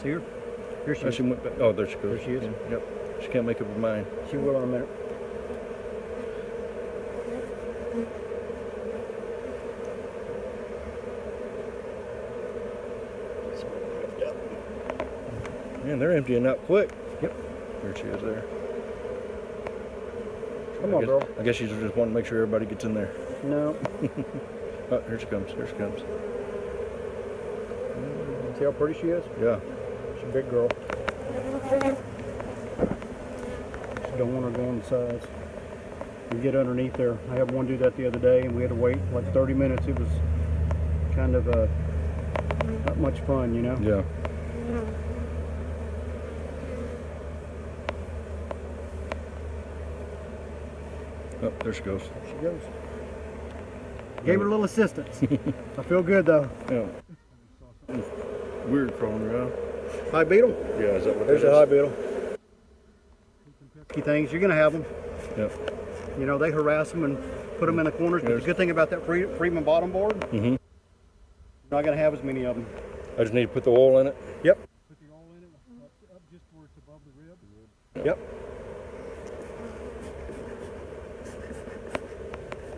See her? Here she Oh, is. she went back. Oh, there she goes. There she is. Yeah, yep. She can't make up her mind. She will in a minute. Man, they're emptying out quick. Yep. There she is there. Come on, girl. I guess she's just wanting to make sure everybody gets in there. No. Oh, here she comes. Here she comes. See how pretty she is? Yeah. She's a big girl. Just don't want her going the sides. You get underneath there. I had one do that the other day, and we had to wait like 30 minutes. It was kind of not much fun, you know? Yeah. Oh, there she goes. There she goes. Gave her a little assistance. I feel good though. Yeah. Weird crawling around. High beetle. Yeah, is that what There's that a is? high beetle. Key things, you're gonna have them. Yep. You know, they harass them and put them in the corners. But the good thing about that Freeman bottom board, you're not gonna have as many of them. I just need to put the oil in it. Yep. Put the oil in it up just where it's above the rib. Yep.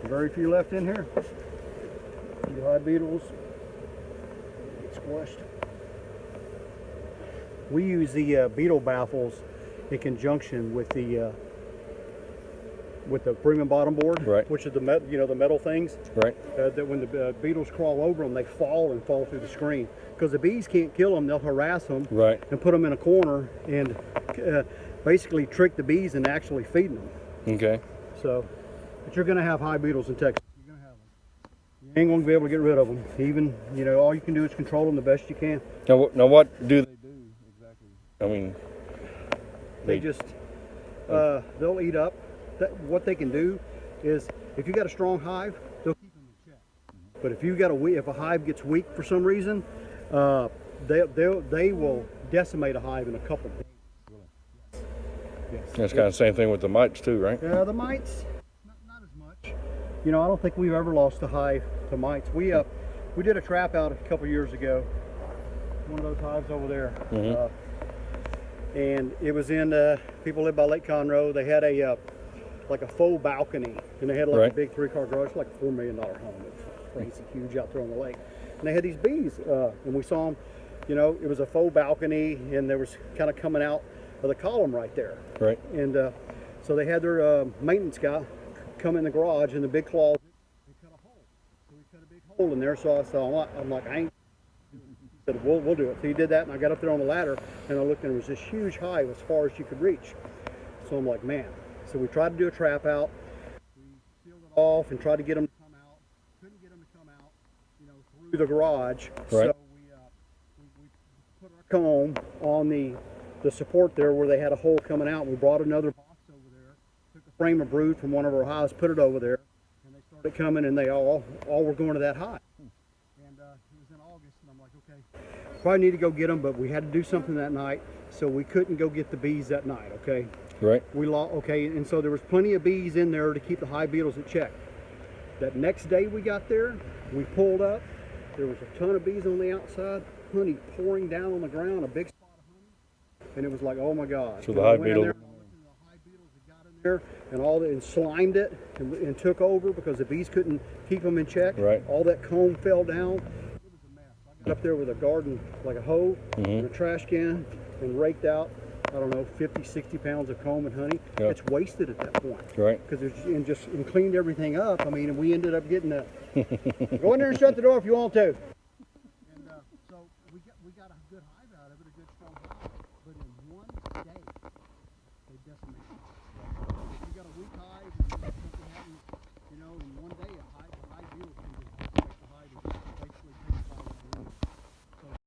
Very few left in here. The high beetles get squashed. We use the beetle baffles in conjunction with the Freeman bottom board, Right. which is the the metal things. Right. That when the beetles crawl over them, they fall through the screen. Because the bees can't kill them, they'll harass them Right. and put them in a corner and basically trick the bees into actually feeding them. Okay. So, but you're going to have high beetles in Texas. You're going to have them. You ain't going to be able to get rid of them. Even, all you can do is control them the best you can. Now what do they do exactly? I mean, They just, they'll eat up. What they can do is, if you got a strong hive, they'll keep them in check. But if if a hive gets weak for some reason, they will decimate a hive in a couple of days. Yes. that's kind of the same thing with the mites too, right? Yeah, the mites, not as much. I don't think we've ever lost a hive to mites. We did a trap out a couple years ago. One of those hives over there. And it was in, people live by Lake Conroe. They had a faux balcony, and they had like Right. a big 3-car garage, like a $4 million home. It's crazy huge out there on the lake. And they had these bees, and we saw them, it was a faux balcony, and there was kind of coming out of the column right there. Right. And so they had their maintenance guy come in the garage in the big closet and cut a hole. So we cut a big hole in there. So I saw, I'm like, I ain't. He said, we'll do it. So he did that, and I got up there on the ladder, and I looked, and there was this huge hive as far as you could reach. So I'm like, man. So we tried to do a trap out. We sealed it off and tried to get them to come out. Couldn't get them to come out, through the garage. Right. So we put our comb on the support there where they had a hole coming out. We brought another box over there, took a frame of brood from one of our hives, put it over there, and they started coming, and they all were going to that hive. And it was in August, and I'm like, okay, probably need to go get them, but we had to do something that night, so we couldn't go get the bees that night. Okay. Right. And so there was plenty of bees in there to keep the hive beetles in check. That next day we got there, we pulled up, there was a ton of bees on the outside, honey pouring down on the ground, a big spot of honey, and it was like, oh my God. So the hive beetle. The hive beetles had got in there and slimed it and took over because the bees couldn't keep them in check. Right. All that comb fell down. It was a mess. I got up there with a garden, like a hoe and a trash can, and raked out, I don't know, 50, 60 pounds of comb and honey. Yep. It's wasted at that point. Right. Because and cleaned everything up. I mean, and we ended up getting go in there and shut the door if you want to. And so we got a good hive out of it, a good strong hive. But in one day, they decimated